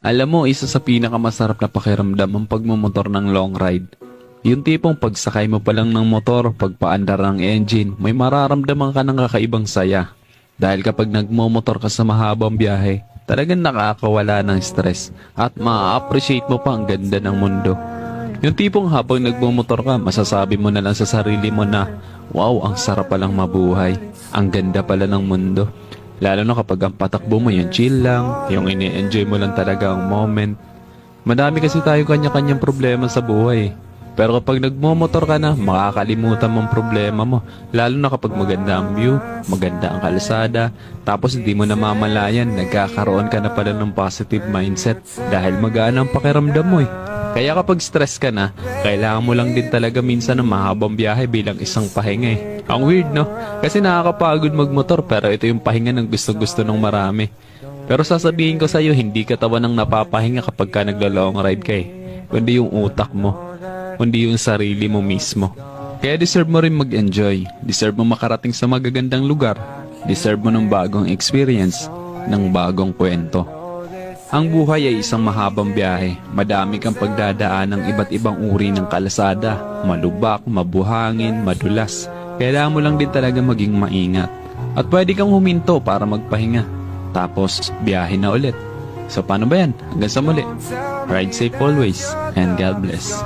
Alam mo, isa sa pinakamasarap na pakiramdam ang pagmumotor ng long ride. Yung tipong pagsakay mo pa lang ng motor, pagpaandar ng engine, may mararamdaman ka ng kakaibang saya. Dahil kapag nagmumotor ka sa mahabang biyahe, talagang nakakawala ng stress at ma-appreciate mo pa ang ganda ng mundo. Yung tipong habang nagmumotor ka, masasabi mo na lang sa sarili mo na, wow, ang sarap palang mabuhay. Ang ganda pala ng mundo. Lalo na kapag ang patakbo mo yung chill lang, yung ini-enjoy mo lang talaga ang moment. Madami kasi tayo kanya-kanyang problema sa buhay. Pero kapag nagmomotor ka na, makakalimutan mong problema mo. Lalo na kapag maganda ang view, maganda ang kalsada, tapos hindi mo namamalayan, nagkakaroon ka na pala ng positive mindset dahil magaan ang pakiramdam mo eh. Kaya kapag stress ka na, kailangan mo lang din talaga minsan ng mahabang biyahe bilang isang pahinga eh. Ang weird no? Kasi nakakapagod magmotor pero ito yung pahinga ng gusto-gusto ng marami. Pero sasabihin ko sa'yo, hindi ka tawa ng napapahinga kapag ka naglo-long ride ka eh. Kundi yung utak mo, kundi yung sarili mo mismo. Kaya deserve mo rin mag-enjoy. Deserve mo makarating sa magagandang lugar. Deserve mo ng bagong experience, ng bagong kwento. Ang buhay ay isang mahabang biyahe. Madami kang pagdadaan ng iba't ibang uri ng kalsada. Malubak, mabuhangin, madulas. Kailangan mo lang din talaga maging maingat. At pwede kang huminto para magpahinga. Tapos, biyahe na ulit. So paano ba yan? Hanggang sa muli. Ride safe always and God bless.